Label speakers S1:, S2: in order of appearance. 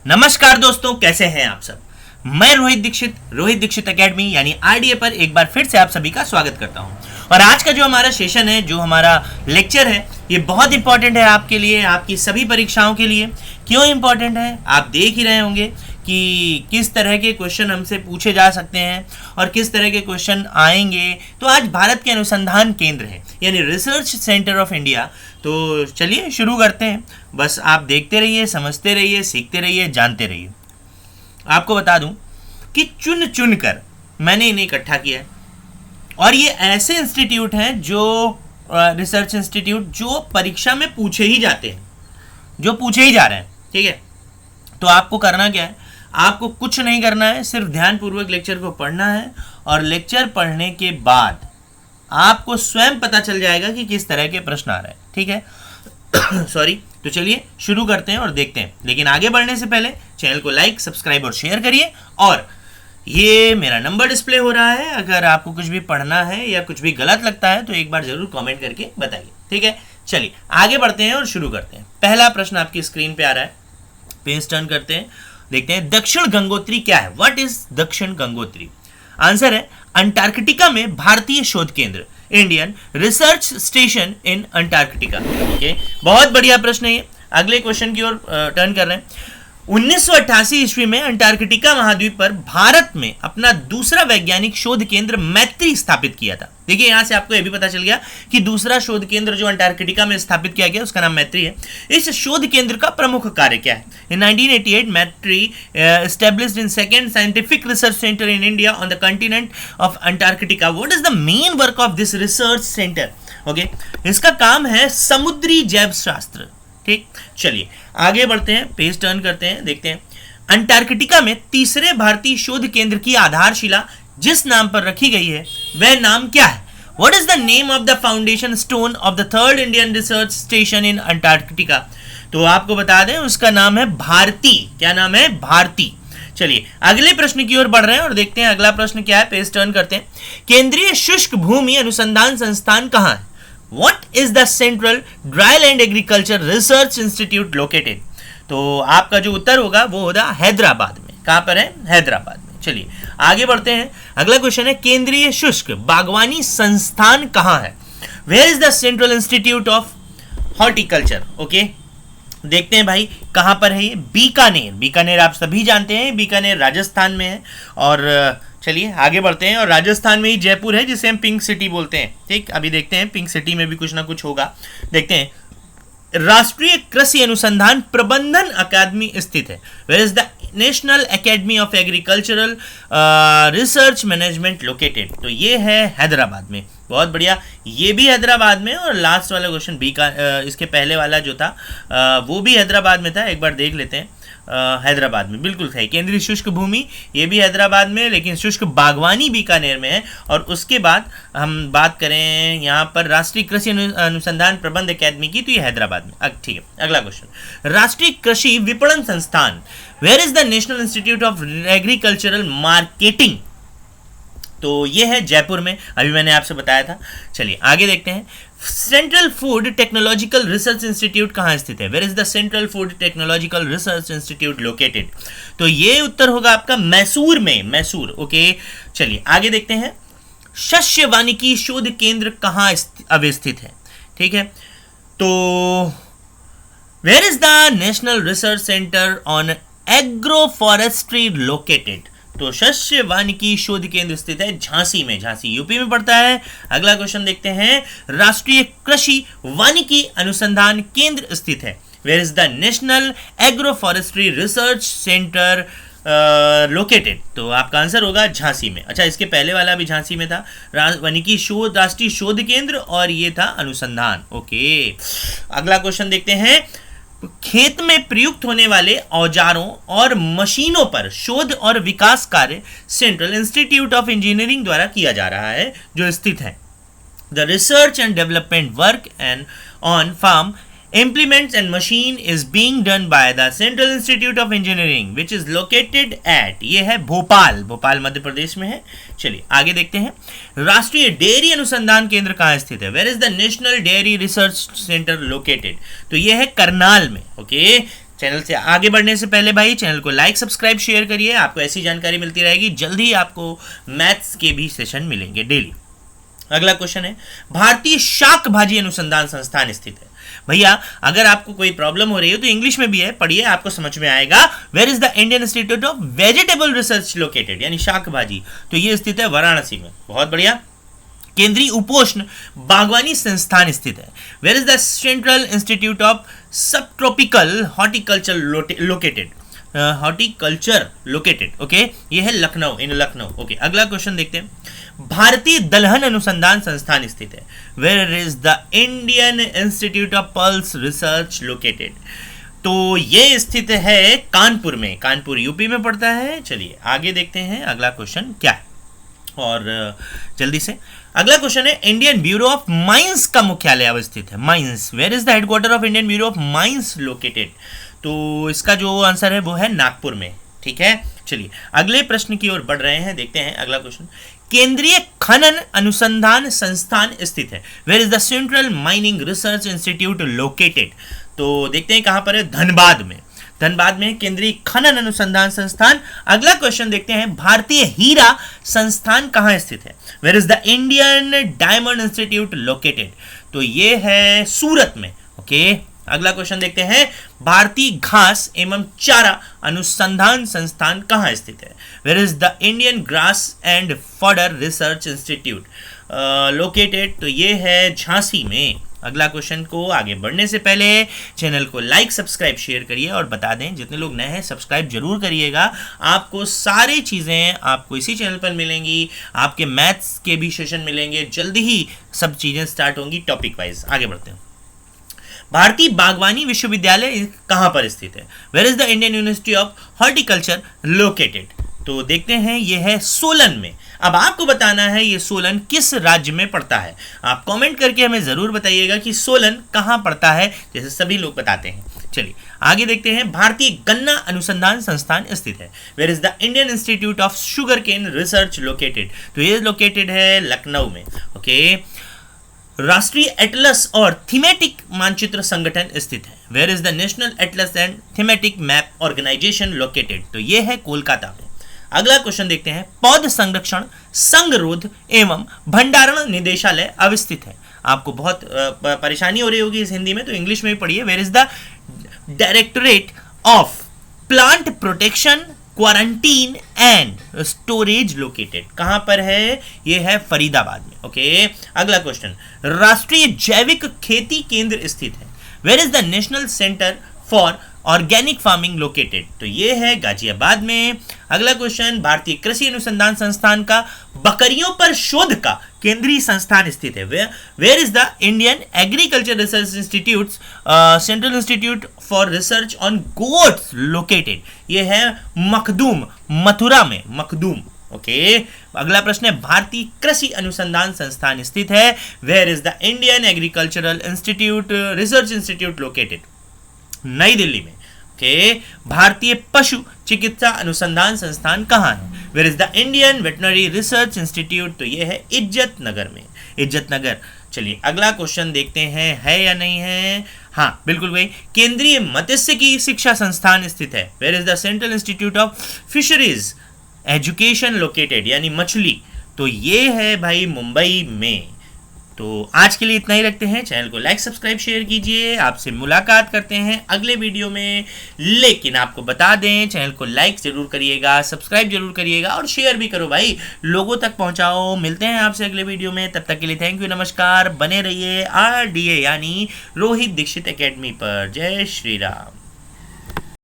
S1: नमस्कार दोस्तों, कैसे हैं आप सब। मैं रोहित दीक्षित एकेडमी यानी आरडीए पर एक बार फिर से आप सभी का स्वागत करता हूं। और आज का जो हमारा सेशन है, जो हमारा लेक्चर है, ये बहुत इंपॉर्टेंट है आपके लिए, आपकी सभी परीक्षाओं के लिए। क्यों इंपॉर्टेंट है, आप देख ही रहे होंगे कि किस तरह के क्वेश्चन हमसे पूछे जा सकते हैं और किस तरह के क्वेश्चन आएंगे। तो आज भारत के अनुसंधान केंद्र है यानी रिसर्च सेंटर ऑफ इंडिया। तो चलिए शुरू करते हैं। बस आप देखते रहिए, समझते रहिए, सीखते रहिए, जानते रहिए। आपको बता दूं कि चुन चुन कर मैंने इन्हें इकट्ठा किया है और ये ऐसे इंस्टीट्यूट हैं जो रिसर्च इंस्टीट्यूट जो परीक्षा में पूछे ही जाते हैं, जो पूछे ही जा रहे हैं। ठीक है, तो आपको करना क्या है, आपको कुछ नहीं करना है, सिर्फ ध्यानपूर्वक लेक्चर को पढ़ना है और लेक्चर पढ़ने के बाद आपको स्वयं पता चल जाएगा कि किस तरह के प्रश्न आ रहे हैं। ठीक है सॉरी। तो चलिए शुरू करते हैं और देखते हैं। लेकिन आगे बढ़ने से पहले चैनल को लाइक, सब्सक्राइब और शेयर करिए। और ये मेरा नंबर डिस्प्ले हो रहा है, अगर आपको कुछ भी पढ़ना है या कुछ भी गलत लगता है तो एक बार जरूर कमेंट करके बताइए। ठीक है, चलिए आगे बढ़ते हैं और शुरू करते हैं। पहला प्रश्न आपकी स्क्रीन पे आ रहा है, पेज टर्न करते हैं, देखते हैं दक्षिण गंगोत्री क्या है। व्हाट इज दक्षिण गंगोत्री? आंसर है अंटार्कटिका में भारतीय शोध केंद्र, इंडियन रिसर्च स्टेशन इन अंटार्कटिका। ओके, बहुत बढ़िया प्रश्न है ये। अगले क्वेश्चन की ओर टर्न कर रहे हैं। 1988 ईस्वी में अंटार्कटिका महाद्वीप पर भारत में अपना दूसरा वैज्ञानिक शोध केंद्र मैत्री स्थापित किया था। देखिए, यहां से आपको यह भी पता चल गया कि दूसरा शोध केंद्र जो अंटार्कटिका में स्थापित किया गया उसका नाम मैत्री है। इस शोध केंद्र का प्रमुख कार्य क्या है? इन 1988 मैत्री established in second scientific research center in India on the continent of Antarctica. What is the main work of this research center? Okay, इसका काम है समुद्री जैव शास्त्र। ठीक, चलिए आगे बढ़ते हैं, पेज टर्न करते हैं, देखते हैं अंटार्कटिका में तीसरे भारतीय शोध केंद्र की आधारशिला जिस नाम पर रखी गई है वह नाम क्या है? What is the name of the foundation stone of the third Indian research station in Antarctica? तो आपको बता दें उसका नाम है भारती। क्या नाम है? भारती। चलिए अगले प्रश्न की ओर बढ़ रहे हैं और देखते हैं अगला प्रश्न क्या है। पेज टर्न करते हैं। केंद्रीय शुष्क भूमि अनुसंधान संस्थान कहाँ है? What is the Central Dryland Agriculture Research Institute located? तो आपका जो उत्तर होगा वो होगा हैदराबाद में। कहां पर है? हैदराबाद में। चलिए आगे बढ़ते हैं। अगला क्वेश्चन है केंद्रीय शुष्क बागवानी संस्थान कहां है? Where is the Central Institute of Horticulture? Okay, देखते हैं भाई कहां पर है ये। बीकानेर। बीकानेर आप सभी जानते हैं, बीकानेर राजस्थान में है। और चलिए आगे बढ़ते हैं। और राजस्थान में ही जयपुर है जिसे हम पिंक सिटी बोलते हैं। ठीक, अभी देखते हैं पिंक सिटी में भी कुछ ना कुछ होगा, देखते हैं। राष्ट्रीय कृषि अनुसंधान प्रबंधन अकादमी स्थित है। Where is the national academy of agricultural research management located? तो ये है हैदराबाद में। बहुत बढ़िया, ये भी हैदराबाद में। और लास्ट वाला क्वेश्चन इसके पहले वाला जो था वो भी हैदराबाद में था, एक बार देख लेते हैं। हैदराबाद में बिल्कुल सही। केंद्रीय शुष्क भूमि ये भी हैदराबाद में, लेकिन शुष्क बागवानी बीकानेर में है। और उसके बाद हम बात करें यहाँ पर राष्ट्रीय कृषि अनुसंधान प्रबंध अकादमी की, तो ये हैदराबाद में। ठीक है, अगला क्वेश्चन। राष्ट्रीय कृषि विपणन संस्थान, where is the national institute of agricultural marketing? तो ये है जयपुर में, अभी मैंने आपसे बताया था। चलिए आगे देखते हैं। Central food technological research institute कहाँ स्थित है? Where is the central food technological research institute located? तो ये उत्तर होगा आपका मैसूर में। मैसूर। ओके, चलिए आगे देखते हैं। शस्य वानिकी शोध केंद्र कहाँ अवस्थित है? ठीक है, तो where is the national research centre on agro forestry located? तो शस्य वानिकी शोध केंद्र स्थित है झांसी में। झांसी यूपी में पड़ता है। अगला क्वेश्चन देखते हैं। राष्ट्रीय कृषि वानिकी अनुसंधान केंद्र स्थित है। Where is the national agro forestry research centre located? तो आपका आंसर होगा झांसी में। अच्छा, इसके पहले वाला भी झांसी में था, वानिकी शोध राष्ट्रीय शोध केंद्र, और ये था अनुसंधान। ओके, अगला क्वेश्चन देखते हैं। खेत में प्रयुक्त होने वाले औजारों और मशीनों पर शोध और विकास कार्य सेंट्रल इंस्टीट्यूट ऑफ इंजीनियरिंग द्वारा किया जा रहा है, जो स्थित है। The research and development work and on farm implements and machine is being done by the Central Institute of Engineering which is located at, ये है भोपाल। भोपाल मध्य प्रदेश में है। चलिए आगे देखते हैं। राष्ट्रीय डेयरी अनुसंधान केंद्र कहाँ स्थित है? Where is the national dairy research centre located? तो ये है करनाल में। ओके, चैनल से आगे बढ़ने से पहले भाई चैनल को लाइक सब्सक्राइब शेयर करिए, आपको ऐसी जानकारी मिलती रहेगी। जल्दी ही आपको मैथ्स के भी सेशन मिलेंगे डेली। अगला क्वेश्चन है, भारतीय शाक भाजी अनुसंधान संस्थान स्थित है। भैया अगर आपको कोई प्रॉब्लम हो रही है तो इंग्लिश में भी है, पढ़िए आपको समझ में आएगा। Where is the Indian institute of vegetable research located, यानी शाक भाजी, तो ये स्थित है वाराणसी में। बहुत बढ़िया। केंद्रीय उपोष्ण बागवानी संस्थान स्थित है। Where is the central institute of sub tropical horticulture located, horticulture located, okay, ये है लखनऊ, इन लखनऊ। ओके, अगला क्वेश्चन देखते हैं, भारतीय दलहन अनुसंधान संस्थान स्थित है। Where is the Indian institute of pulse research located, तो ये स्थित है कानपुर में, कानपुर यूपी में पड़ता है। चलिए आगे देखते हैं अगला क्वेश्चन क्या है, और जल्दी से अगला क्वेश्चन है, इंडियन ब्यूरो ऑफ माइंस का मुख्यालय अवस्थित है। Mines, where is the headquarter of Indian bureau of mines located, तो इसका जो आंसर है वो है नागपुर में। ठीक है, चलिए अगले प्रश्न की ओर बढ़ रहे हैं, देखते हैं अगला क्वेश्चन, केंद्रीय खनन अनुसंधान संस्थान स्थित है। Where is the central mining research institute located, तो देखते हैं कहां पर है, धनबाद में। धनबाद में केंद्रीय खनन अनुसंधान संस्थान। अगला क्वेश्चन देखते हैं, भारतीय हीरा संस्थान कहां स्थित है। Where is the Indian diamond institute located, तो ये है सूरत में। ओके, अगला क्वेश्चन देखते हैं, भारतीय घास एवं चारा अनुसंधान संस्थान कहां स्थित है। Where is the Indian grass and fodder research institute located, तो ये है झांसी में। अगला क्वेश्चन को आगे बढ़ने से पहले चैनल को लाइक सब्सक्राइब शेयर करिए, और बता दें जितने लोग नए हैं सब्सक्राइब जरूर करिएगा। आपको सारी चीज़ें आपको इसी चैनल पर मिलेंगी, आपके मैथ्स के भी सेशन मिलेंगे, जल्दी ही सब चीज़ें स्टार्ट होंगी टॉपिक वाइज। आगे बढ़ते हैं, भारतीय बागवानी विश्वविद्यालय कहां पर स्थित है। Where is the Indian university of horticulture located, तो देखते हैं ये है सोलन में। अब आपको बताना है ये सोलन किस राज्य में पड़ता है। आप कमेंट करके हमें जरूर बताइएगा कि सोलन कहां पड़ता है, जैसे सभी लोग बताते हैं। चलिए आगे देखते हैं, भारतीय गन्ना अनुसंधान संस्थान स्थित है। Where is the Indian institute of sugar cane research located, तो ये लोकेटेड है लखनऊ में। ओके, राष्ट्रीय एटलस और थीमेटिक मानचित्र संगठन स्थित है। Where is the national atlas and thematic map organisation located, तो ये है कोलकाता में। अगला क्वेश्चन देखते हैं, पौध संरक्षण संगरोध एवं भंडारण निदेशालय अवस्थित है। आपको बहुत परेशानी हो रही होगी इस हिंदी में, तो इंग्लिश में भी पढ़िए। Where is the directorate of plant protection quarantine and storage located, कहां पर है, ये है फरीदाबाद में। ओके, अगला क्वेश्चन, राष्ट्रीय जैविक खेती केंद्र स्थित है। Where is the national centre for organic farming located, तो ये है गाजियाबाद में। अगला क्वेश्चन, भारतीय कृषि अनुसंधान संस्थान का बकरियों पर शोध का केंद्रीय संस्थान स्थित है। Where is the Indian agriculture research institute central institute for research on goats located, ये है मखदूम, मथुरा में, मखदूम। ओके, अगला प्रश्न है, भारतीय कृषि अनुसंधान संस्थान स्थित है। Where is the Indian agricultural institute research institute located, New Delhi में। ओके, भारतीय पशु चिकित्सा अनुसंधान संस्थान कहाँ है। Where is the Indian veterinary research institute, तो ये है इज्जत नगर में, इज्जत नगर। चलिए अगला क्वेश्चन देखते हैं, है या नहीं है। हाँ बिल्कुल भाई, केंद्रीय मत्स्यिकी शिक्षा संस्थान स्थित है। Where is the central institute of fisheries education located, यानी मछली, तो ये है भाई मुंबई में। तो आज के लिए इतना ही रखते हैं, चैनल को लाइक सब्सक्राइब शेयर कीजिए, आपसे मुलाकात करते हैं अगले वीडियो में। लेकिन आपको बता दें, चैनल को लाइक जरूर करिएगा, सब्सक्राइब जरूर करिएगा और शेयर भी करो भाई, लोगों तक पहुंचाओ। मिलते हैं आपसे अगले वीडियो में, तब तक के लिए थैंक यू, नमस्कार। बने रहिए RDA यानी रोहित दीक्षित एकेडमी पर। जय श्री राम।